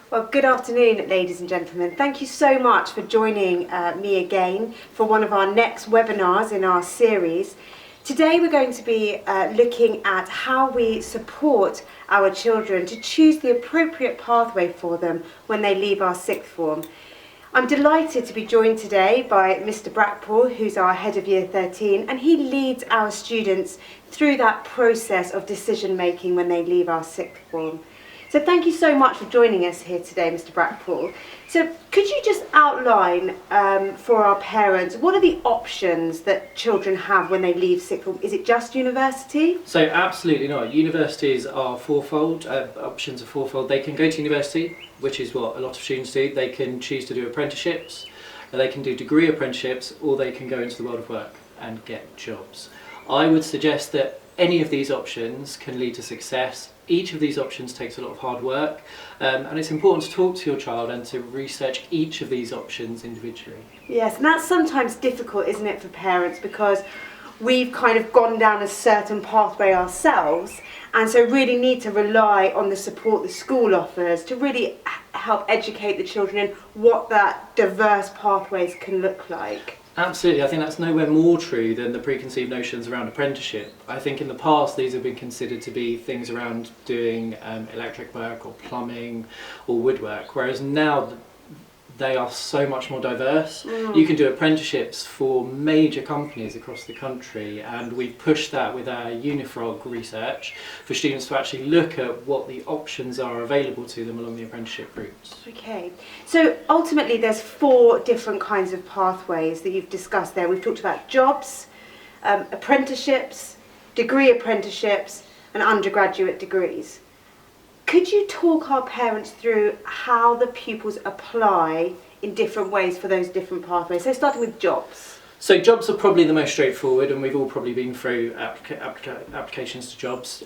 Well, good afternoon, ladies and gentlemen. Thank you so much for joining me again for one of our next webinars in our series. Today we're going to be looking at how we support our children to choose the appropriate pathway for them when they leave our sixth form. I'm delighted to be joined today by Mr Brackpool, who's our head of Year 13, and he leads our students through that process of decision making when they leave our sixth form. So thank you so much for joining us here today, Mr Brackpool. So could you just outline for our parents, what are the options that children have when they leave sixth form? Is it just university? So absolutely not. Universities are fourfold, options are fourfold. They can go to university, which is what a lot of students do. They can choose to do apprenticeships, they can do degree apprenticeships, or they can go into the world of work and get jobs. I would suggest that any of these options can lead to success. Each of these options takes a lot of hard work, and it's important to talk to your child and to research each of these options individually. Yes, and that's sometimes difficult, isn't it, for parents, because we've kind of gone down a certain pathway ourselves, and so really need to rely on the support the school offers to really help educate the children in what that diverse pathways can look like. Absolutely, I think that's nowhere more true than the preconceived notions around apprenticeship. I think in the past these have been considered to be things around doing electric work or plumbing or woodwork, whereas now they are so much more diverse. You can do apprenticeships for major companies across the country, and we've pushed that with our Unifrog research for students to actually look at what the options are available to them along the apprenticeship routes. Okay, so ultimately there's 4 different kinds of pathways that you've discussed there. We've talked about jobs, apprenticeships, degree apprenticeships and undergraduate degrees. Could you talk our parents through how the pupils apply in different ways for those different pathways? So starting with jobs. So jobs are probably the most straightforward, and we've all probably been through applications to jobs.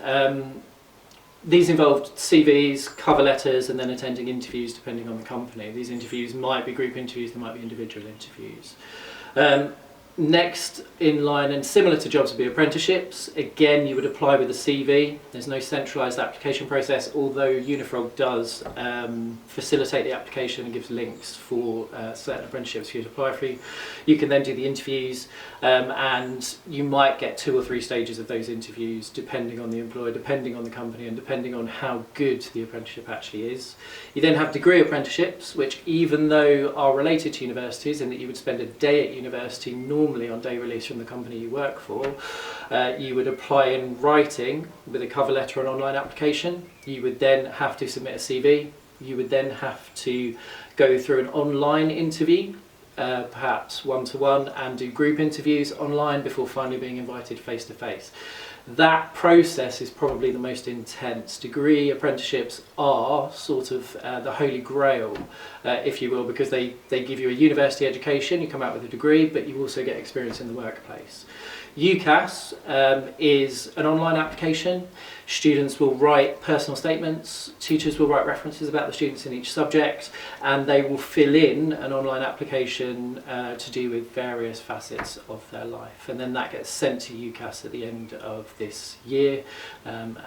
These involved CVs, cover letters, and then attending interviews depending on the company. These interviews might be group interviews, they might be individual interviews. Next in line, and similar to jobs, would be apprenticeships. Again, you would apply with a CV. There's no centralised application process, although Unifrog does facilitate the application and gives links for certain apprenticeships for you to apply for. You can then do the interviews, and you might get 2 or 3 stages of those interviews depending on the employer, depending on the company, and depending on how good the apprenticeship actually is. You then have degree apprenticeships, which, even though are related to universities in that you would spend a day at university normally on day release from the company you work for, you would apply in writing with a cover letter or an online application. You would then have to submit a CV. You would then have to go through an online interview, perhaps one-to-one, and do group interviews online before finally being invited face-to-face. That process is probably the most intense. Degree apprenticeships are sort of the holy grail, if you will, because they give you a university education, you come out with a degree, but you also get experience in the workplace. UCAS is an online application. Students will write personal statements, teachers will write references about the students in each subject, and they will fill in an online application to do with various facets of their life. And then that gets sent to UCAS at the end of this year, and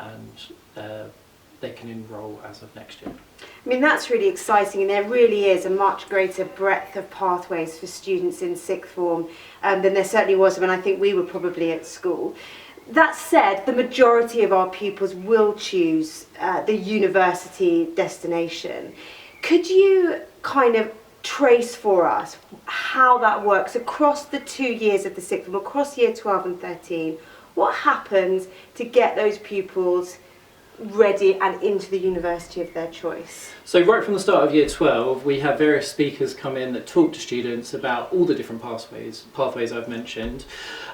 they can enrol as of next year. I mean, that's really exciting, and there really is a much greater breadth of pathways for students in sixth form than there certainly was when I think we were probably at school. That said, the majority of our pupils will choose the university destination. Could you kind of trace for us how that works across the 2 years of the sixth form, across year 12 and 13? What happens to get those pupils ready and into the university of their choice? So right from the start of year 12, we have various speakers come in that talk to students about all the different pathways I've mentioned,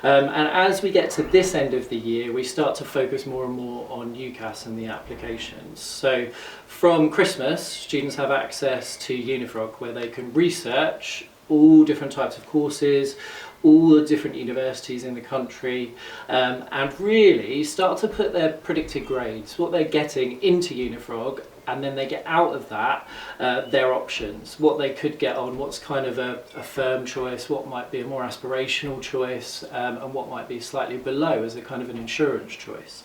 and as we get to this end of the year, we start to focus more and more on UCAS and the applications. So from Christmas, students have access to Unifrog, where they can research all different types of courses, all the different universities in the country, and really start to put their predicted grades, what they're getting into Unifrog, and then they get out of that their options, what they could get on, what's kind of a firm choice, what might be a more aspirational choice, and what might be slightly below as a kind of an insurance choice.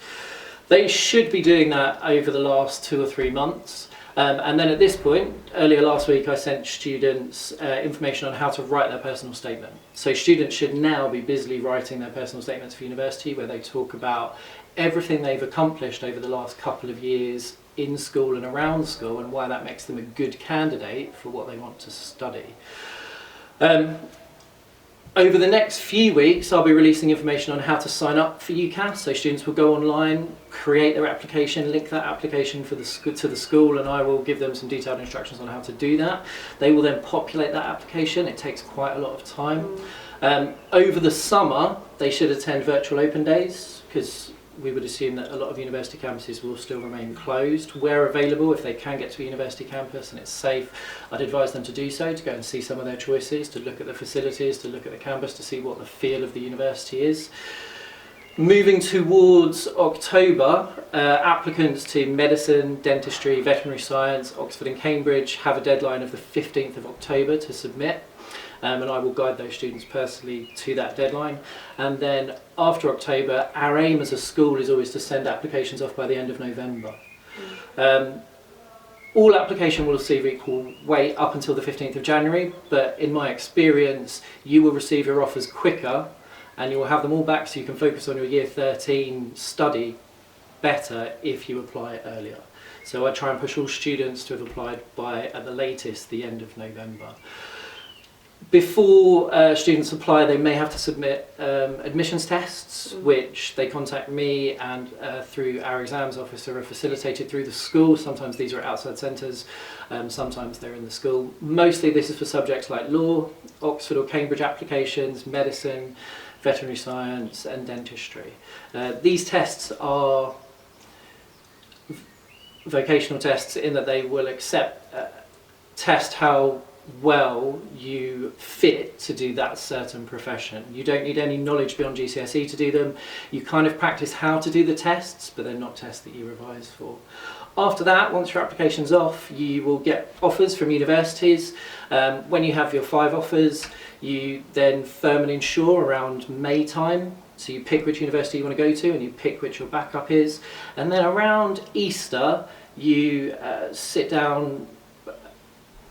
They should be doing that over the last 2 or 3 months. And then at this point, earlier last week, I sent students information on how to write their personal statement. So students should now be busily writing their personal statements for university, where they talk about everything they've accomplished over the last couple of years in school and around school, and why that makes them a good candidate for what they want to study. Over the next few weeks, I'll be releasing information on how to sign up for UCAS. So students will go online, create their application, link that application to the school, and I will give them some detailed instructions on how to do that. They will then populate that application. It takes quite a lot of time. Over the summer, they should attend virtual open days, because we would assume that a lot of university campuses will still remain closed. Where available, if they can get to a university campus and it's safe, I'd advise them to do so, to go and see some of their choices, to look at the facilities, to look at the campus, to see what the feel of the university is. Moving towards October, applicants to medicine, dentistry, veterinary science, Oxford and Cambridge have a deadline of the 15th of October to submit. And I will guide those students personally to that deadline. And then after October, our aim as a school is always to send applications off by the end of November. All application will receive equal weight up until the 15th of January, but in my experience, you will receive your offers quicker, and you will have them all back so you can focus on your Year 13 study better if you apply earlier. So I try and push all students to have applied by, at the latest, the end of November. Before students apply, they may have to submit admissions tests, which they contact me and through our exams officer are facilitated through the school. Sometimes these are at outside centres, sometimes they're in the school. Mostly this is for subjects like law, Oxford or Cambridge applications, medicine, veterinary science and dentistry. These tests are vocational tests in that they will test how well you fit to do that certain profession. You don't need any knowledge beyond GCSE to do them. You kind of practice how to do the tests, but they're not tests that you revise for. After that, once your application's off, you will get offers from universities. When you have your 5 offers, you then firm and insure around May time. So you pick which university you want to go to and you pick which your backup is. And then around Easter, you sit down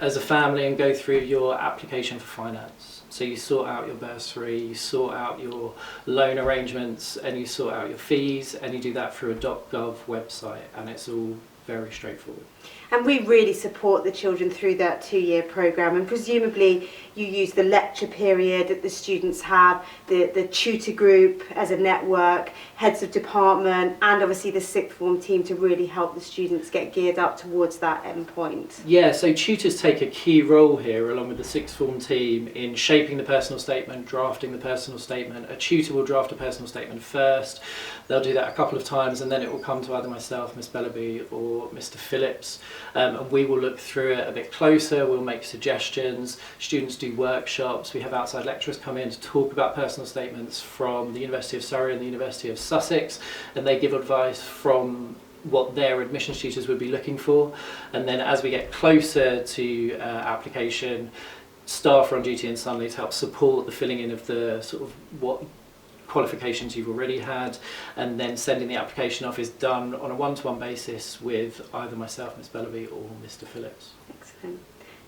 as a family and go through your application for finance. So you sort out your bursary, you sort out your loan arrangements, and you sort out your fees, and you do that through a .gov website, and it's all very straightforward. And we really support the children through that 2-year programme, and presumably you use the lecture period that the students have, the tutor group as a network, heads of department, and obviously the sixth form team to really help the students get geared up towards that end point. Yeah, so tutors take a key role here along with the sixth form team in shaping the personal statement, drafting the personal statement. A tutor will draft a personal statement first. They'll do that a couple of times and then it will come to either myself, Miss Bellaby or Mr Phillips, and we will look through it a bit closer, we'll make suggestions. Students do workshops, we have outside lecturers come in to talk about personal statements from the University of Surrey and the University of Sussex, and they give advice from what their admissions tutors would be looking for. And then as we get closer to application, staff are on duty in Sunday to help support the filling in of the sort of what qualifications you've already had, and then sending the application off is done on a one-to-one basis with either myself, Miss Bellaby, or Mr Phillips. Excellent.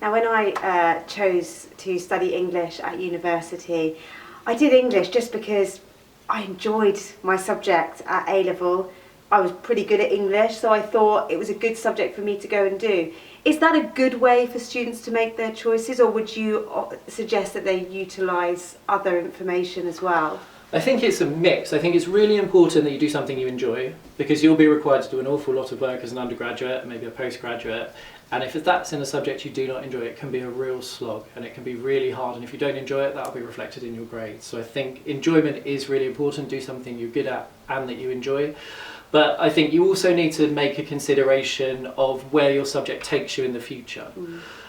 Now when I chose to study English at university, I did English just because I enjoyed my subject at A-level. I was pretty good at English, so I thought it was a good subject for me to go and do. Is that a good way for students to make their choices, or would you suggest that they utilise other information as well? I think it's a mix. I think it's really important that you do something you enjoy, because you'll be required to do an awful lot of work as an undergraduate, maybe a postgraduate, and if that's in a subject you do not enjoy, it can be a real slog and it can be really hard, and if you don't enjoy it, that'll be reflected in your grades. So I think enjoyment is really important. Do something you're good at and that you enjoy. But I think you also need to make a consideration of where your subject takes you in the future.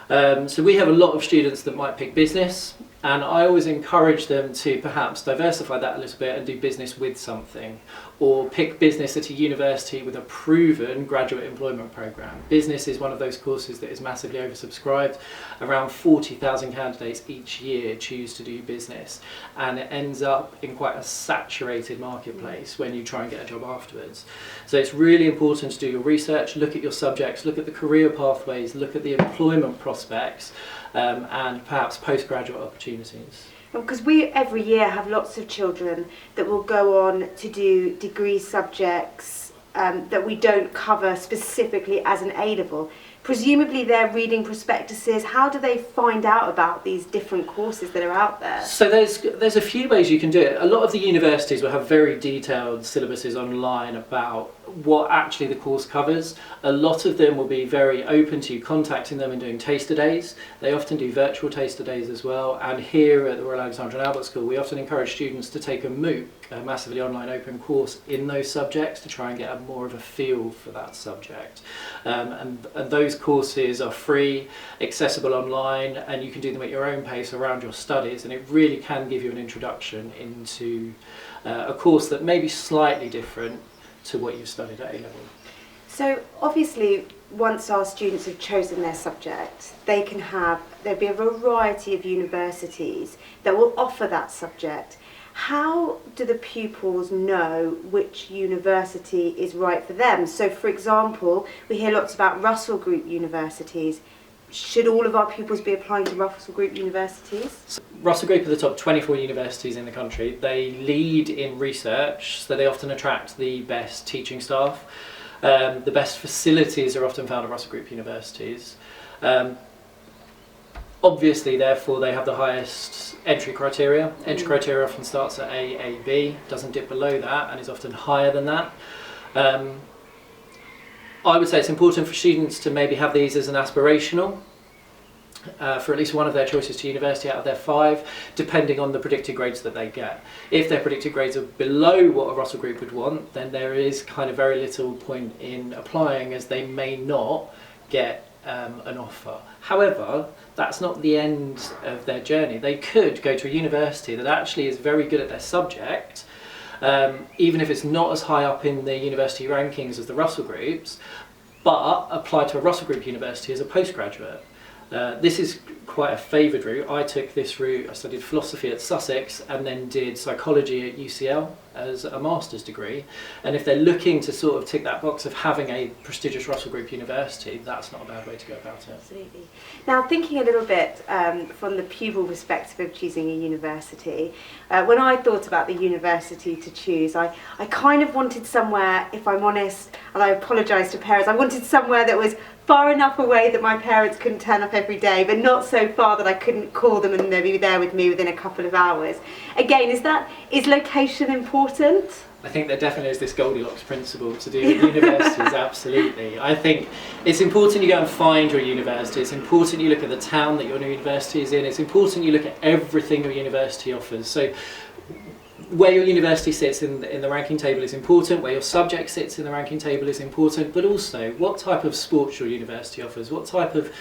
So we have a lot of students that might pick business, and I always encourage them to perhaps diversify that a little bit and do business with something. or pick business at a university with a proven graduate employment programme. Business is one of those courses that is massively oversubscribed. Around 40,000 candidates each year choose to do business, and it ends up in quite a saturated marketplace when you try and get a job afterwards. So it's really important to do your research, look at your subjects, look at the career pathways, look at the employment prospects, and perhaps postgraduate opportunities. Because we every year have lots of children that will go on to do degree subjects that we don't cover specifically as an A-level. Presumably they're reading prospectuses. How do they find out about these different courses that are out there? So there's a few ways you can do it. A lot of the universities will have very detailed syllabuses online about what actually the course covers. A lot of them will be very open to you contacting them and doing taster days. They often do virtual taster days as well, and here at the Royal Alexandra and Albert School we often encourage students to take a MOOC, a massively online open course, in those subjects to try and get more of a feel for that subject. And those courses are free, accessible online, and you can do them at your own pace around your studies, and it really can give you an introduction into a course that may be slightly different to what you've studied at A-level. So obviously once our students have chosen their subject, there'll be a variety of universities that will offer that subject. How do the pupils know which university is right for them? So for example, we hear lots about Russell Group universities. Should all of our pupils be applying to Russell Group universities? So Russell Group are the top 24 universities in the country. They lead in research, so they often attract the best teaching staff. The best facilities are often found at Russell Group universities. Obviously, therefore, they have the highest entry criteria. Entry criteria often starts at A, B, doesn't dip below that, and is often higher than that. I would say it's important for students to maybe have these as an aspirational for at least one of their choices to university out of their 5, depending on the predicted grades that they get. If their predicted grades are below what a Russell Group would want, then there is kind of very little point in applying, as they may not get an offer. However, that's not the end of their journey. They could go to a university that actually is very good at their subject, even if it's not as high up in the university rankings as the Russell Groups, but apply to a Russell Group university as a postgraduate. This is quite a favoured route. I took this route. I studied philosophy at Sussex and then did psychology at UCL as a master's degree. And if they're looking to sort of tick that box of having a prestigious Russell Group university, that's not a bad way to go about it. Absolutely. Now, thinking a little bit from the pupil perspective of choosing a university, when I thought about the university to choose, I kind of wanted somewhere, if I'm honest, and I apologise to parents, I wanted somewhere that was far enough away that my parents couldn't turn up every day, but not so far that I couldn't call them and they'd be there with me within a couple of hours. Again, is location important? I think there definitely is this Goldilocks principle to do with universities, absolutely. I think it's important you go and find your university. It's important you look at the town that your university is in. It's important you look at everything your university offers. So where your university sits in the ranking table is important, where your subject sits in the ranking table is important, but also what type of sports your university offers, what type of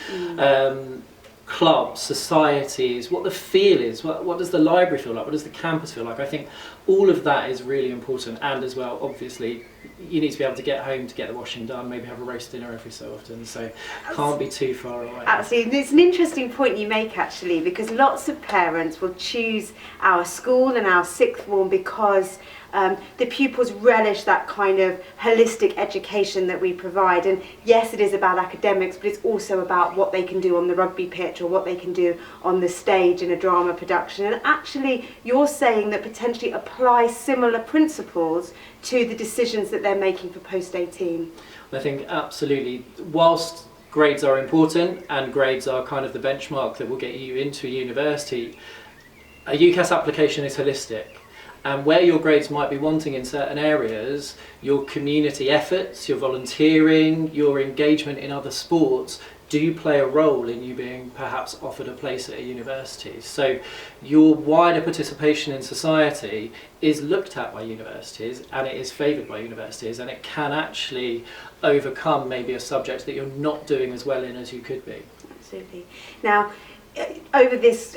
clubs, societies, what the feel is, what does the library feel like, what does the campus feel like. I think all of that is really important, and as well, obviously, you need to be able to get home to get the washing done, maybe have a roast dinner every so often, so can't be too far away. Absolutely. It's an interesting point you make, actually, because lots of parents will choose our school and our sixth form because the pupils relish that kind of holistic education that we provide. And yes, it is about academics, but it's also about what they can do on the rugby pitch or what they can do on the stage in a drama production. And actually, you're saying that potentially apply similar principles to the decisions that they're making for Post-18. I think absolutely. Whilst grades are important and grades are kind of the benchmark that will get you into a university, a UCAS application is holistic. And where your grades might be wanting in certain areas, your community efforts, your volunteering, your engagement in other sports do play a role in you being perhaps offered a place at a university. So your wider participation in society is looked at by universities, and it is favoured by universities, and it can actually overcome maybe a subject that you're not doing as well in as you could be. Absolutely. Now, over this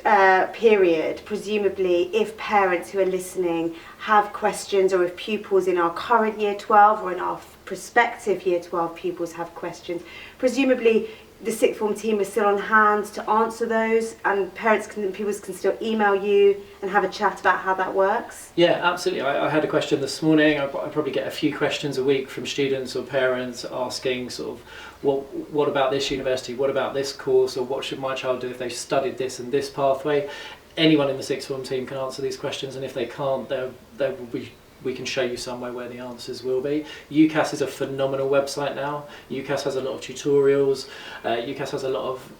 period, presumably, if parents who are listening have questions, or if pupils in our current Year 12 or in our prospective Year 12 pupils have questions, presumably the sixth form team is still on hand to answer those, and pupils can still email you and have a chat about how that works? Yeah, absolutely. I had a question this morning. I probably get a few questions a week from students or parents asking sort of, what about this university, what about this course, or what should my child do if they've studied this and this pathway? Anyone in the sixth form team can answer these questions, and if they can't, we can show you somewhere where the answers will be. UCAS is a phenomenal website now. UCAS has a lot of tutorials. UCAS has a lot of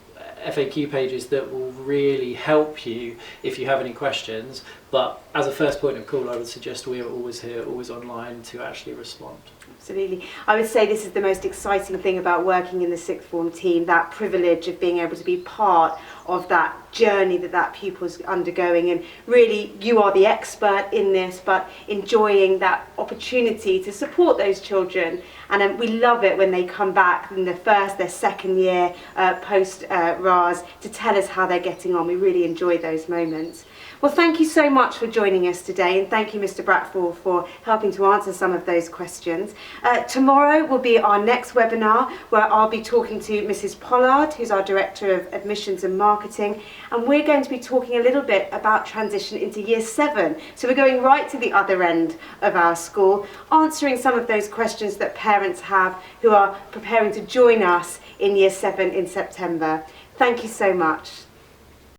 FAQ pages that will really help you if you have any questions. But as a first point of call, I would suggest we are always here, always online to actually respond. Absolutely. I would say this is the most exciting thing about working in the sixth form team, that privilege of being able to be part of that journey that pupil's undergoing, and really you are the expert in this, but enjoying that opportunity to support those children. And we love it when they come back in their second year post-RAS to tell us how they're getting on. We really enjoy those moments. Well, thank you so much for joining us today, and thank you, Mr Brackpool, for helping to answer some of those questions. Tomorrow will be our next webinar, where I'll be talking to Mrs Pollard, who's our Director of Admissions and Marketing, and we're going to be talking a little bit about transition into Year 7. So we're going right to the other end of our school, answering some of those questions that parents have who are preparing to join us in Year 7 in September. Thank you so much.